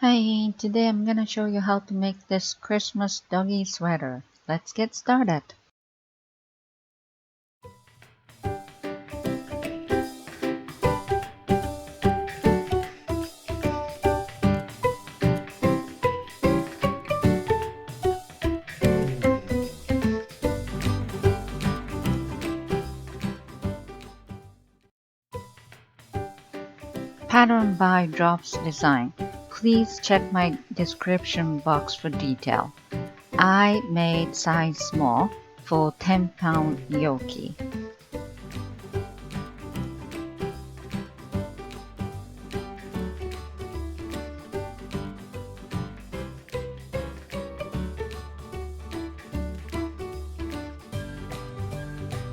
Hi, today I'm gonna show you how to make this Christmas doggy sweater. Let's get started. Pattern by Drops Design. Please check my description box for detail. I made size small for 10-pound yoki.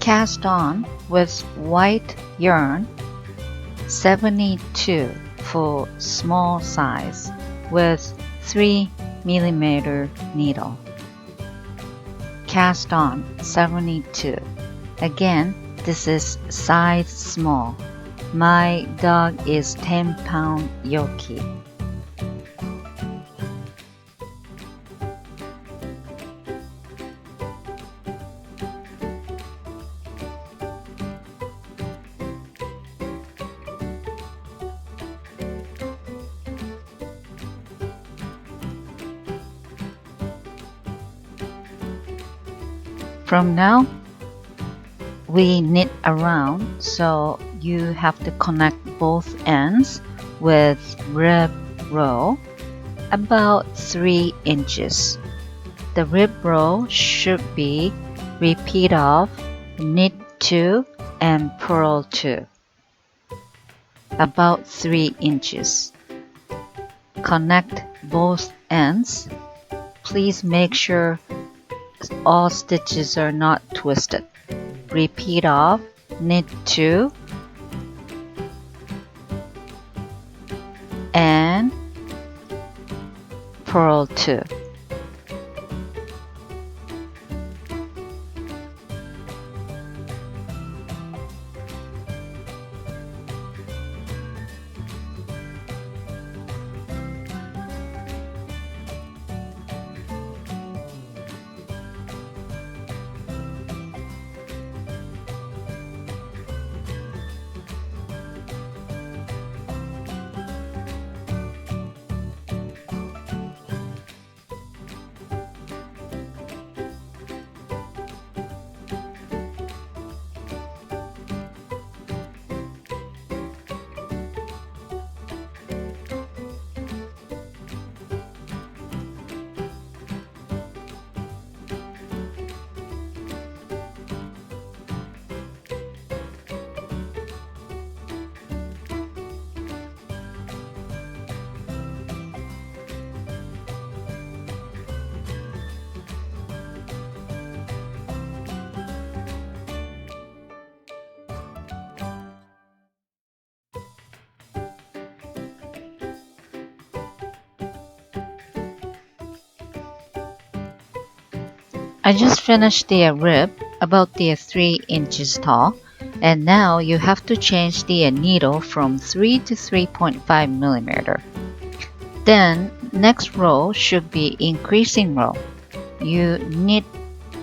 Cast on with white yarn 72 for small size with 3mm needle. Cast on 72. Again, this is size small. My dog is 10-pound yoki. From now, we knit around, so you have to connect both ends with rib row about 3 inches. The rib row should be repeat of knit 2 and purl 2, about 3 inches. Connect both ends. Please make sure all stitches are not twisted. Repeat of knit 2 and purl 2. I just finished the rib about the 3 inches tall, and now you have to change the needle from 3 to 3.5mm. Then next row should be increasing row. You knit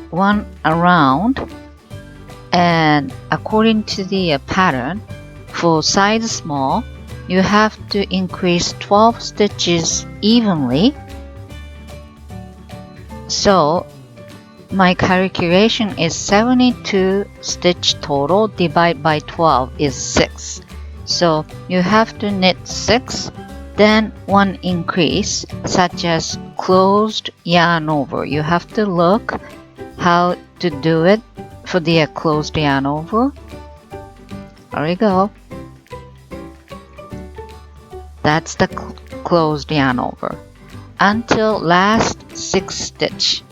one around, and according to the pattern, for size small, you have to increase 12 stitches evenly. So my calculation is 72 stitch total divided by 12 is 6. So you have to knit 6, then one increase, such as closed yarn over. You have to look how to do it for the closed yarn over. There we go. That's the closed yarn over until last 6 stitch.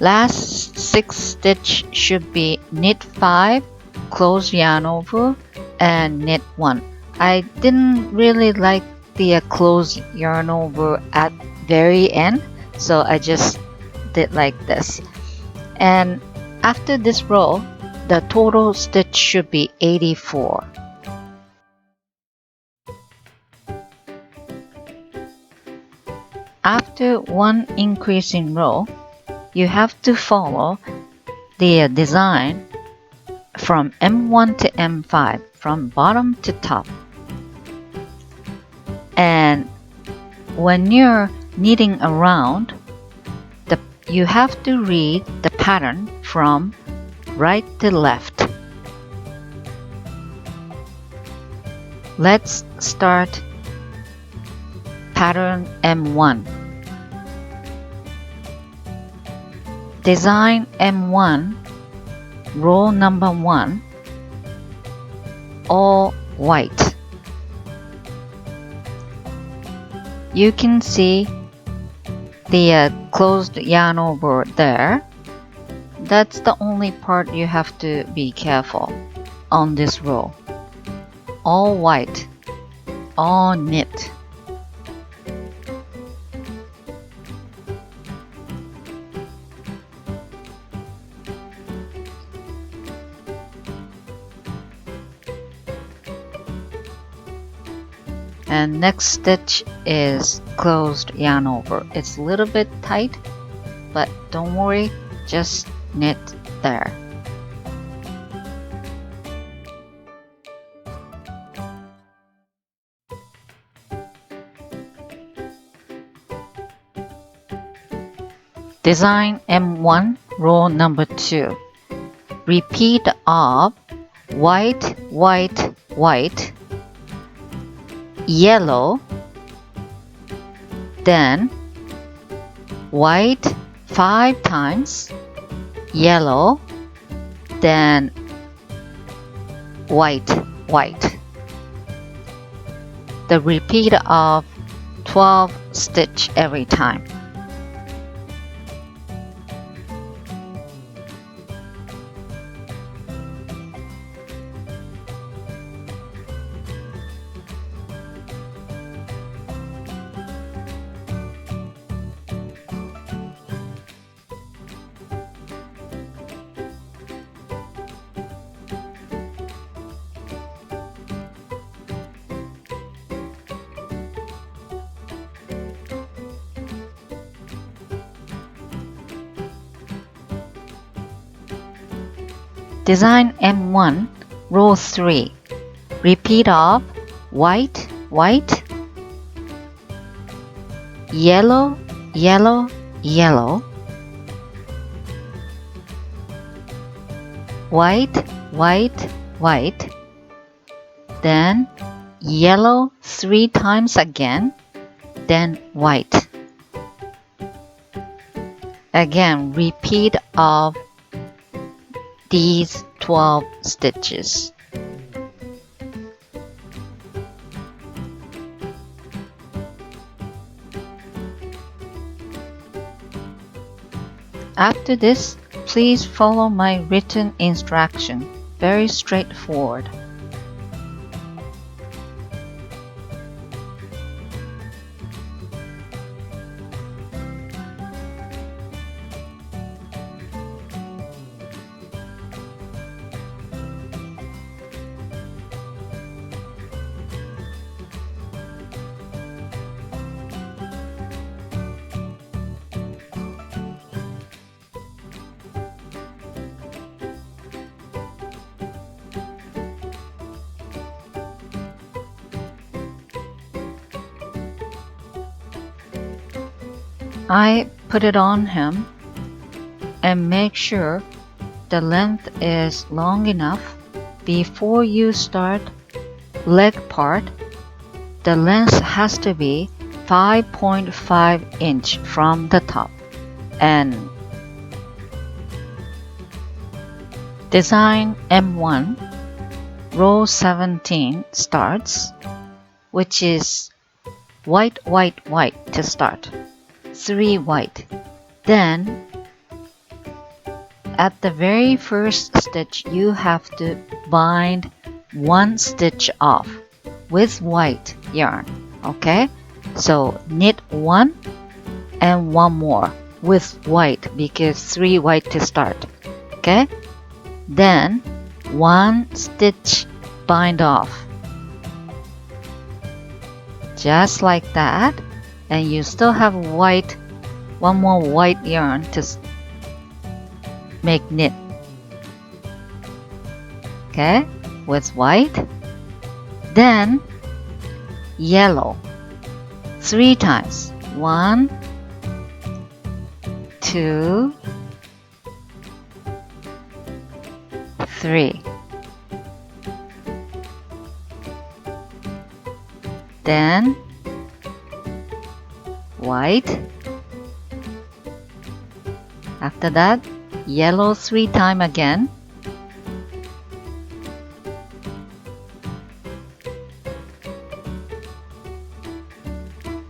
Last 6 stitch should be knit 5, close yarn over, and knit 1. I didn't really like the close yarn over at very end, so I just did like this. And after this row, the total stitch should be 84. After one increasing row, you have to follow the design from M1 to M5, from bottom to top. And when you're knitting around, you have to read the pattern from right to left. Let's start pattern M1. Design M1, row number 1, all white. You can see the closed yarn over there. That's the only part you have to be careful on this row. All white, all knit. And next stitch is closed yarn over. It's a little bit tight, but don't worry, just knit there. Design M1, row number 2. Repeat of white, white, white, yellow, then white 5 times, yellow, then white, white. The repeat of 12 stitch every time. Design M1, row 3. Repeat of white, white, yellow, yellow, yellow, white, white, white, then yellow 3 times again, then white. Again, repeat of these 12 stitches. After this, please follow my written instruction. Very straightforward. I put it on him and make sure the length is long enough. Before you start leg part, the length has to be 5.5 inch from the top. And design M1, row 17 starts, which is white, white, white to start. 3 white. Then at the very first stitch you have to bind 1 stitch off with white yarn. Okay, so knit 1 and 1 more with white because 3 white to start. Okay, then 1 stitch bind off, just like that. and you still have white, one more white yarn to make knit. Okay, with white, then yellow 3 times. 1, 2, 3. Then white. After that, yellow 3 times again.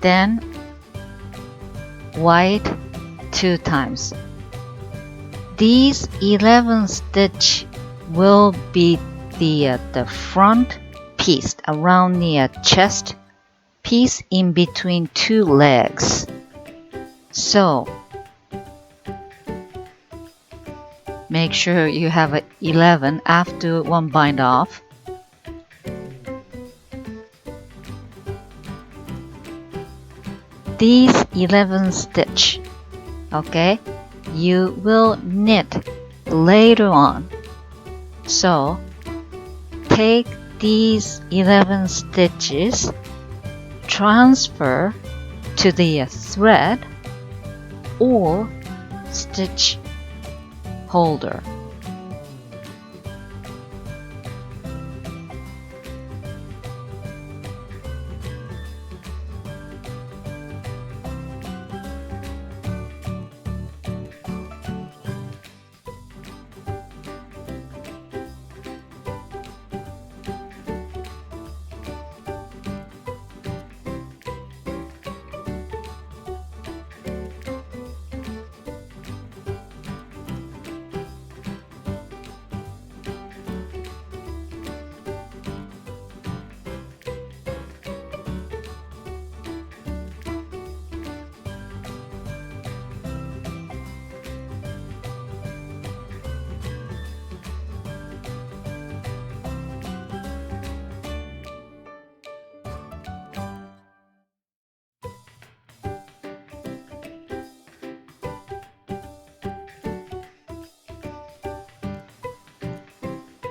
Then white 2 times. These 11 stitch will be the front piece around the chest piece in between 2 legs. So make sure you have 11 after one bind off. These 11 stitch, okay, you will knit later on. So take these 11 stitches, transfer to the thread or stitch holder.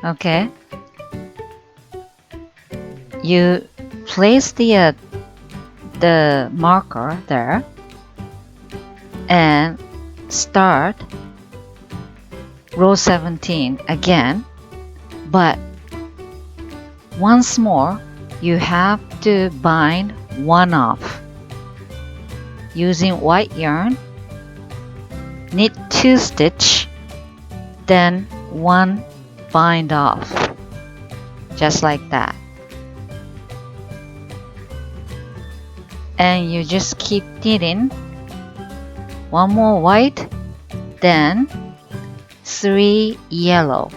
Okay, you place the marker there and start row 17 again, but once more you have to bind one off using white yarn, knit 2 stitch, then 1 bind off, just like that. And you just keep knitting. 1 more white, then 3 yellow.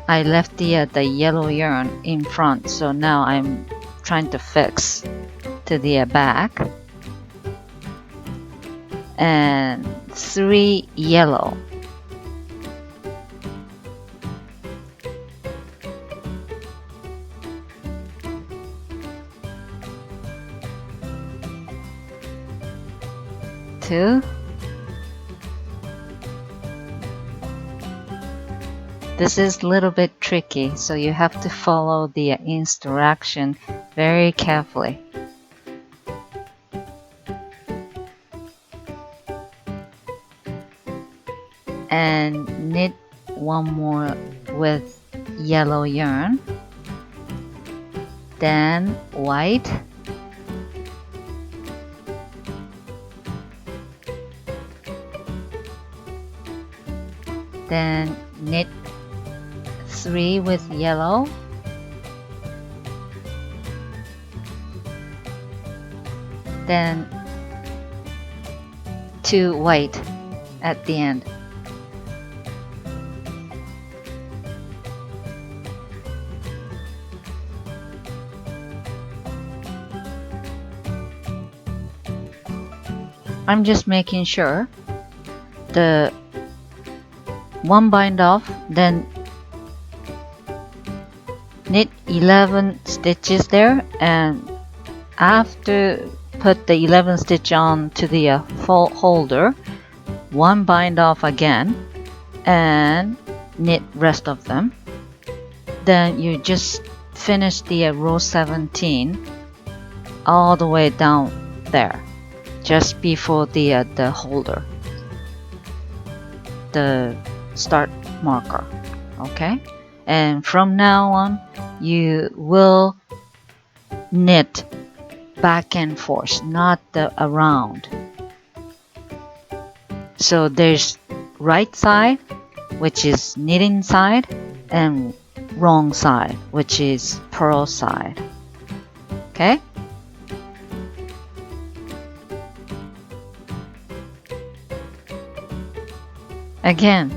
I left the yellow yarn in front, so now I'm trying to fix to the back. And 3 yellow. Two. This is a little bit tricky, so you have to follow the instruction very carefully. And knit 1 more with yellow yarn, then white, then knit 3 with yellow, then 2 white at the end. I'm just making sure the 1 bind off, then knit 11 stitches there, and after put the 11 stitch on to the holder, one bind off again and knit rest of them. Then you just finish the row 17 all the way down there, just before the holder, the start marker. Okay, and from now on you will knit back and forth, not the around. So there's right side, which is knitting side, and wrong side, which is purl side. Okay, again,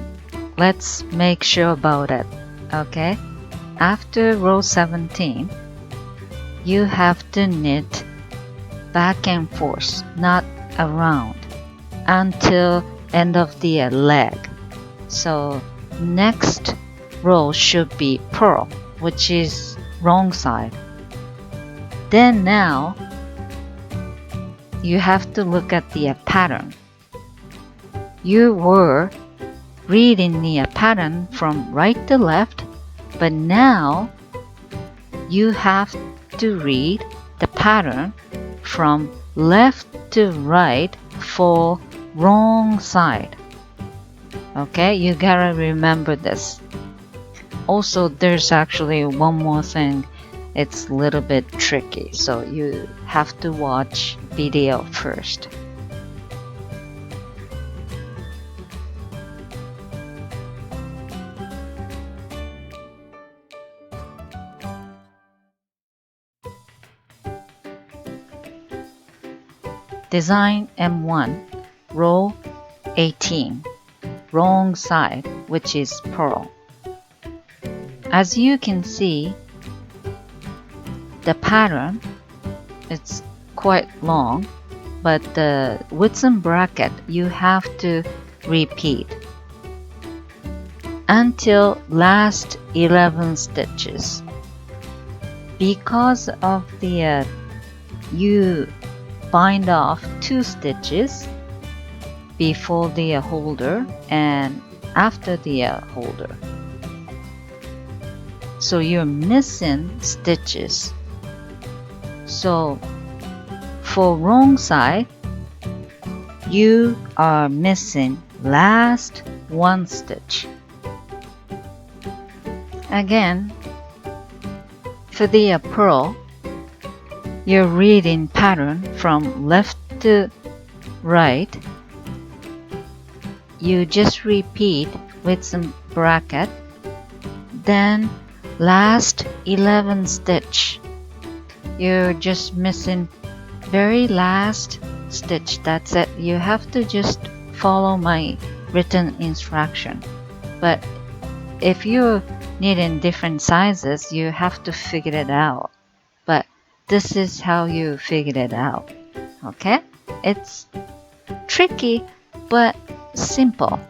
let's make sure about it. Okay, after row 17 you have to knit back and forth, not around, until end of the leg. So next row should be purl, which is wrong side. Then now you have to look at the pattern. You were reading the pattern from right to left, but now you have to read the pattern from left to right for wrong side. Okay, you gotta remember this. Also, there's actually one more thing. It's a little bit tricky, so you have to watch video first. Design M1, row 18, wrong side, which is purl. As you can see, the pattern, it's quite long, but the width and bracket you have to repeat until last 11 stitches. Because of the you bind off 2 stitches before the holder and after the holder, so you're missing stitches. So for wrong side you are missing last 1 stitch. Again, for the purl, you're reading pattern from left to right. You just repeat with some bracket, then last 11 stitch. You're just missing very last stitch. That's it. You have to just follow my written instruction. But if you're needing different sizes, you have to figure it out. But this is how you figure it out. Okay? It's tricky, but simple.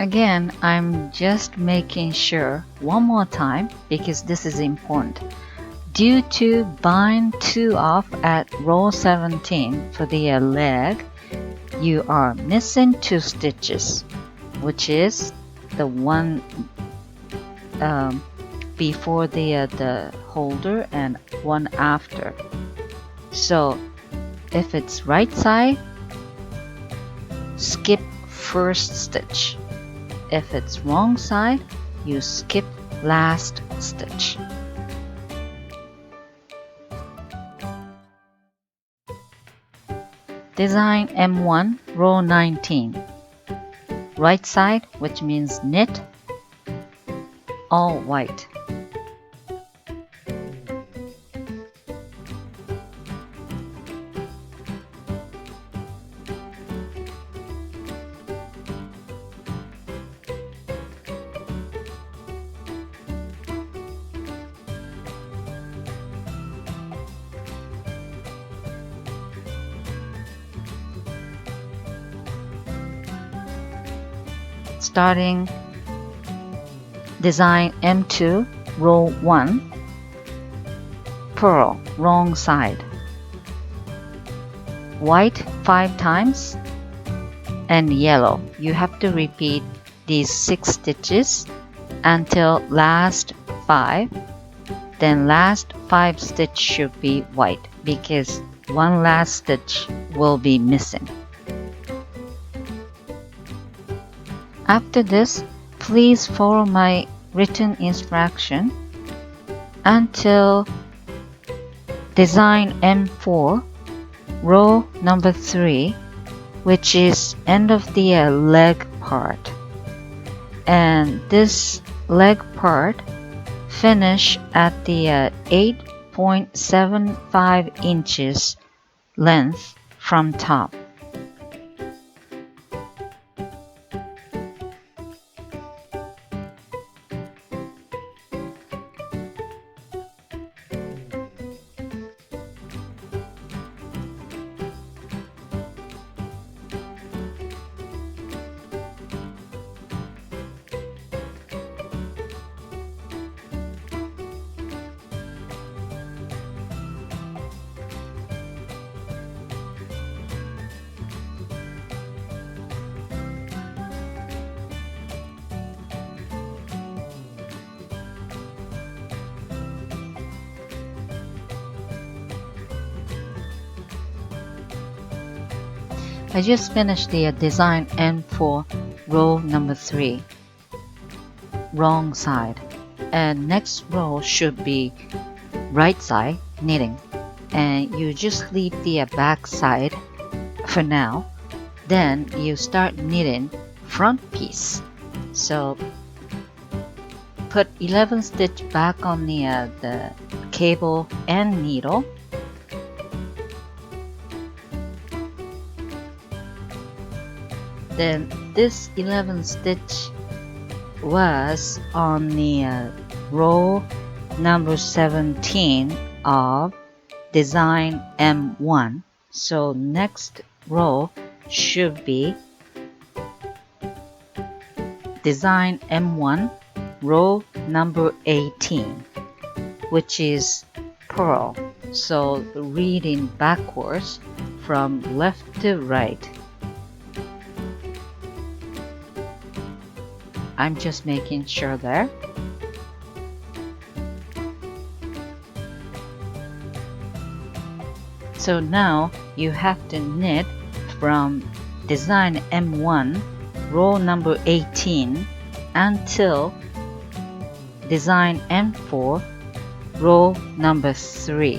Again, I'm just making sure one more time because this is important. Due to bind 2 off at row 17 for the leg, you are missing 2 stitches, which is the one before the holder and one after. So if it's right side, skip first stitch. If it's wrong side, you skip last stitch. Design M1, row 19. Right side, which means knit, all white. Starting design M2, row 1, purl, wrong side. White 5 times and yellow. You have to repeat these 6 stitches until last 5. Then last 5 stitch should be white because one last stitch will be missing. After this, please follow my written instruction until design M4, row number 3, which is end of the leg part. And this leg part finish at the 8.75 inches length from top. I just finished the design M4, row number 3, wrong side, and next row should be right side knitting, and you just leave the back side for now. Then you start knitting front piece. So put 11 stitch back on the cable and needle. Then this 11 stitch was on the row number 17 of design M1. So next row should be design M1, row number 18, which is purl. So reading backwards from left to right. I'm just making sure there. So now you have to knit from design M1, row number 18 until design M4, row number 3.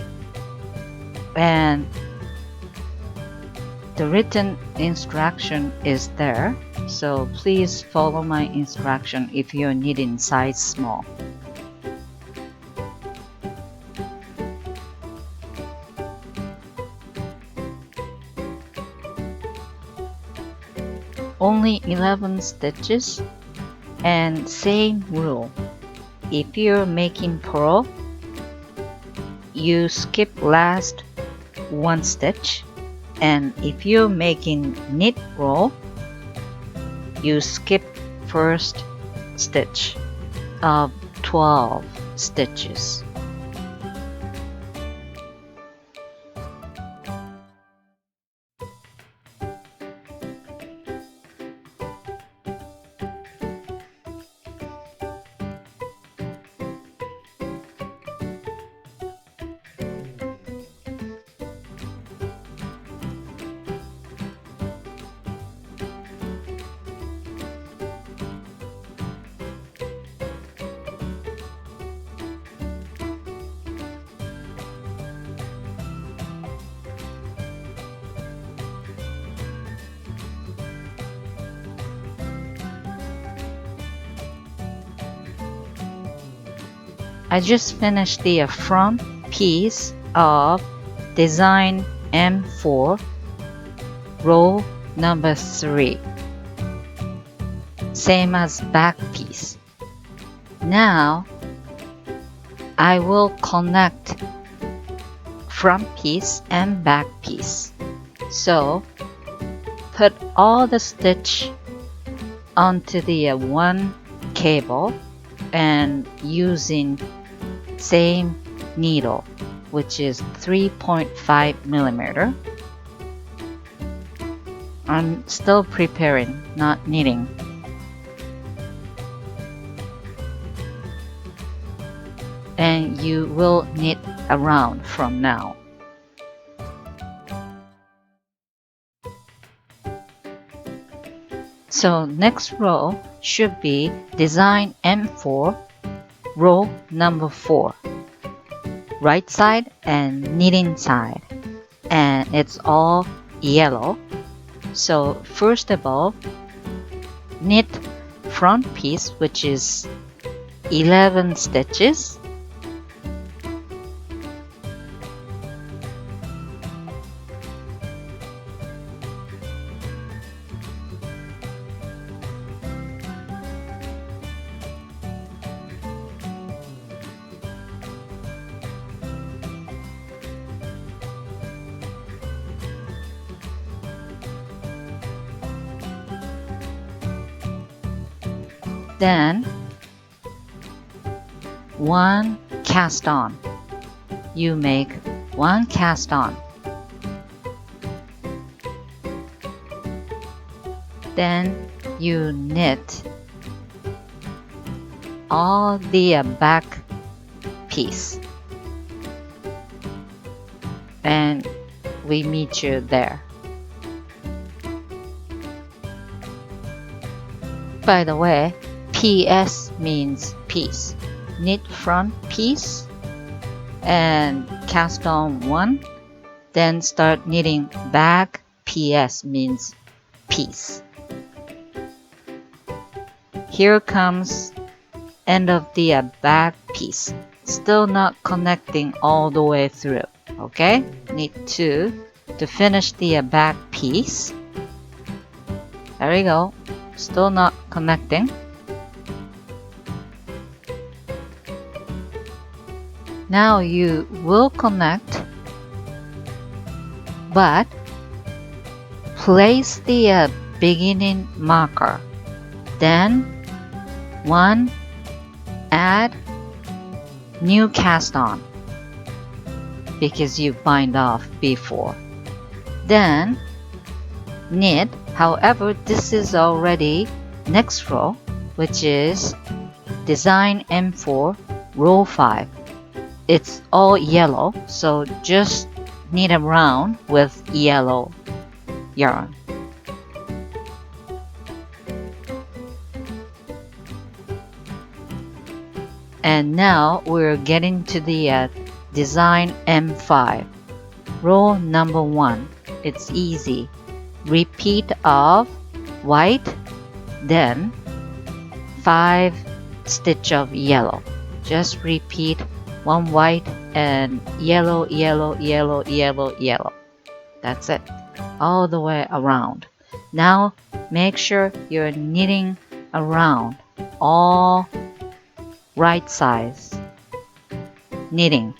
And the written instruction is there. So please follow my instruction if you're knitting size small. Only 11 stitches, and same rule. If you're making purl, you skip last 1 stitch, and if you're making knit roll, you skip first stitch of 12 stitches. I just finished the front piece of design M4 row number 3, same as back piece. Now I will connect front piece and back piece. So put all the stitch onto the one cable and using same needle, which is 3.5 millimeter. I'm still preparing, not knitting. And you will knit around from now. So next row should be design M4 row number 4, right side and knitting side, and it's all yellow. So first of all, knit front piece, which is 11 stitches. Then one cast on. You make one cast on. Then you knit all the back piece. And we meet you there. By the way, PS means piece. Knit front piece and cast on one, then start knitting back. PS means piece. Here comes end of the back piece. Still not connecting all the way through. Okay, knit 2 to finish the back piece. There we go. Still not connecting. Now you will connect, but place the beginning marker. Then one, add new cast on because you bind off before. Then knit. However, this is already next row, which is design M4 row 5. It's all yellow, so just knit around with yellow yarn. And now we're getting to the design M5 row number 1. It's easy. Repeat of white, then 5 stitch of yellow. Just repeat one white and yellow, yellow, yellow, yellow, yellow. That's it, all the way around. Now make sure you're knitting around all right sides. Knitting.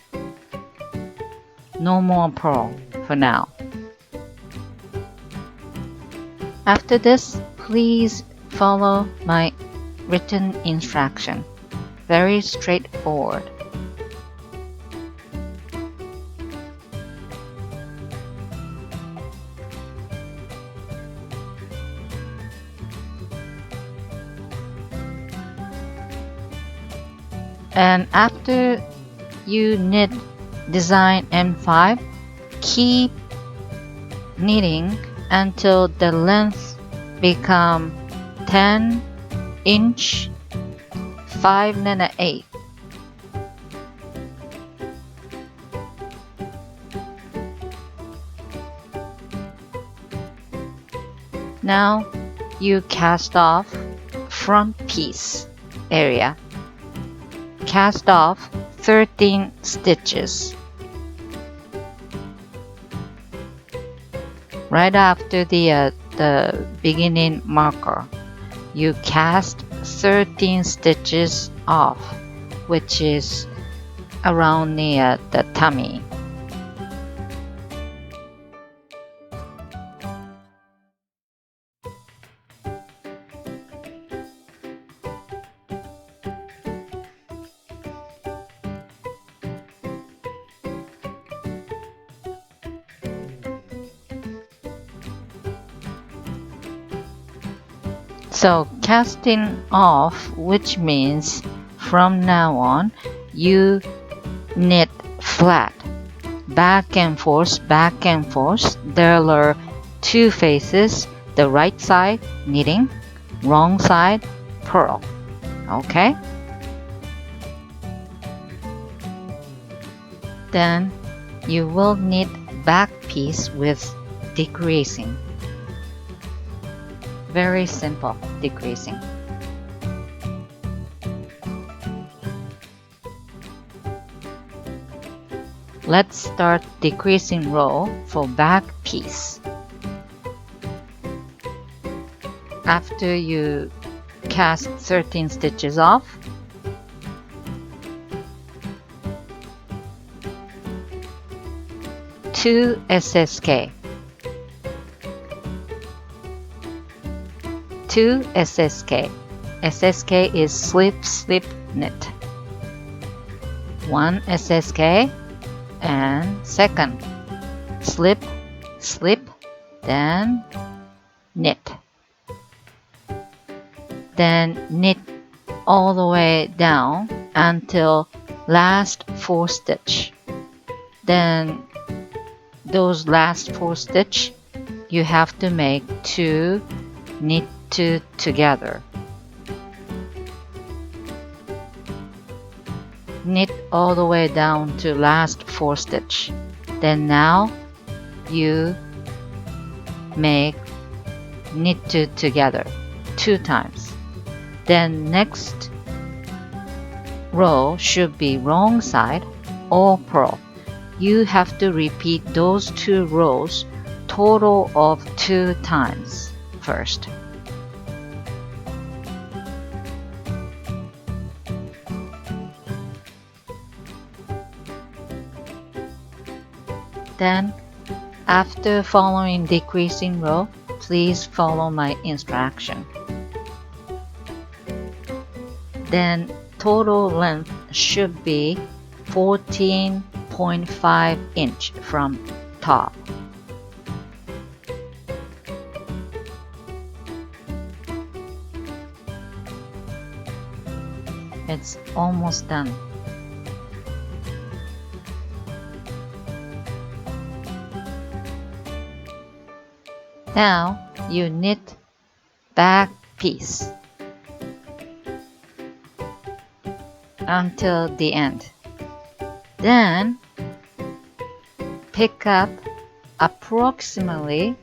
No more purl for now. After this, please follow my written instruction. Very straightforward. And after you knit design M5, keep knitting until the length become 10 inch 5 1/8. Now you cast off front piece area. Cast off 13 stitches. Right after the beginning marker, you cast 13 stitches off, which is around the tummy. So casting off, which means from now on you knit flat, back and forth, back and forth. There are two faces, the right side knitting, wrong side purl. Okay? Then you will knit back piece with decreasing. Very simple decreasing. Let's start decreasing row for back piece. After you cast 13 stitches off, two SSK. 2 SSK. SSK is slip, slip, knit. 1 SSK and second slip, slip, then knit. Then knit all the way down until last 4 stitch. Then those last 4 stitch you have to make 2 knit 2 together. Knit all the way down to last 4 stitch. Then now you make knit 2 together 2 times. Then next row should be wrong side or purl. You have to repeat those 2 rows total of 2 times first. Then, after following decreasing row, please follow my instruction. Then, total length should be 14.5 inch from top. It's almost done. Now you knit back piece until the end. Then pick up approximately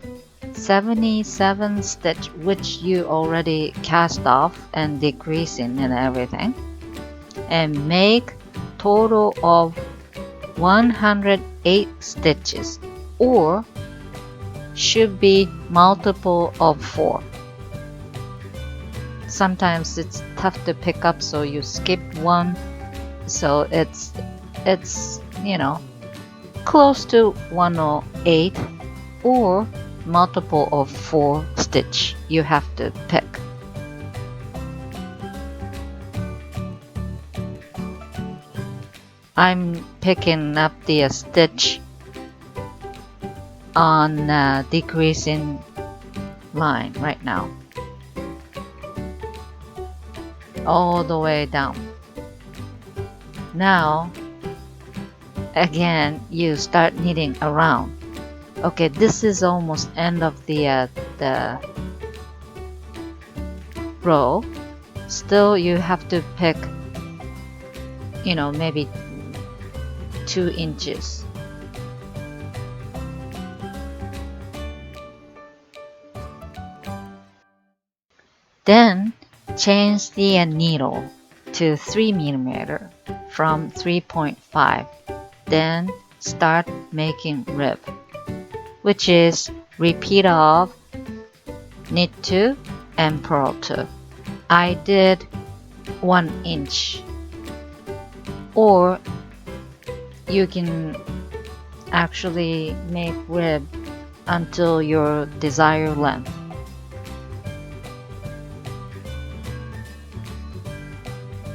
77 stitch, which you already cast off and decreasing and everything, and make total of 108 stitches, or should be multiple of 4. Sometimes it's tough to pick up, so you skip one, so it's close to 108, or multiple of 4 stitch you have to pick. I'm picking up the stitch on decreasing line right now, all the way down. Now again you start knitting around. Okay, this is almost end of the row. Still you have to pick maybe 2 inches. Then change the needle to 3 mm from 3.5. Then start making rib, which is repeat of knit 2 and purl 2. I did 1 inch, or you can actually make rib until your desired length.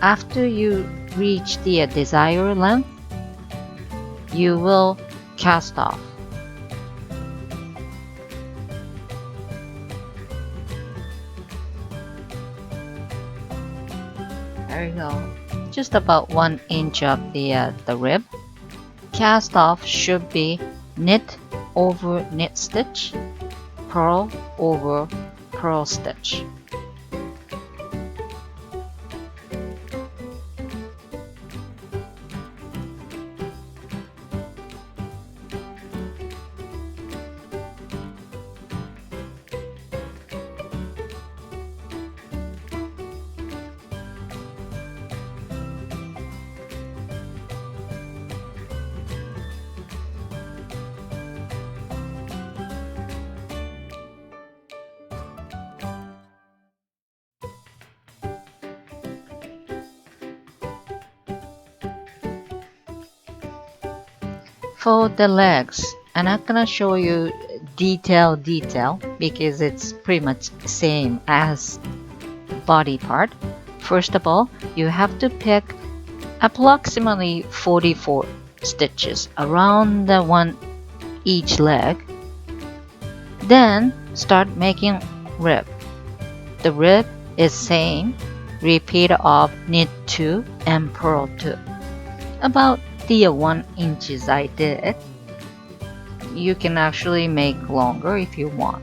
After you reach the desired length, you will cast off. There you go. Just about 1 inch of the rib. Cast off should be knit over knit stitch, purl over purl stitch. For the legs, I'm not gonna show you detail because it's pretty much same as body part. First of all, you have to pick approximately 44 stitches around the one each leg. Then start making rib. The rib is same, repeat of knit 2 and purl 2. About the 1 inches I did. You can actually make longer if you want.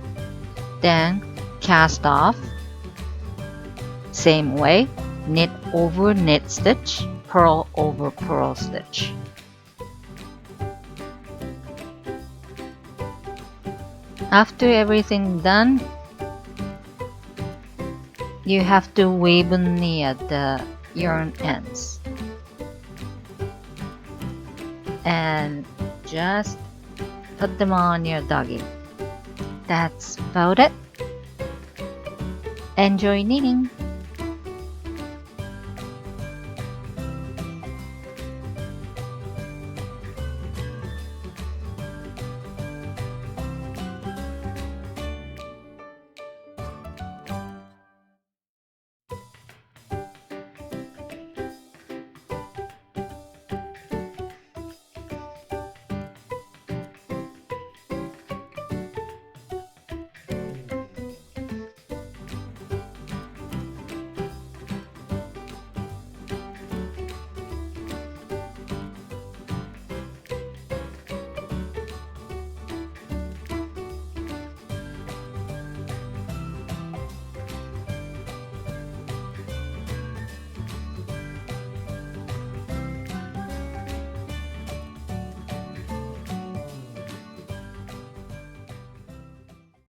Then cast off. Same way, knit over knit stitch, purl over purl stitch. After everything done, you have to weave near the yarn ends. And just put them on your doggie. That's about it. Enjoy knitting!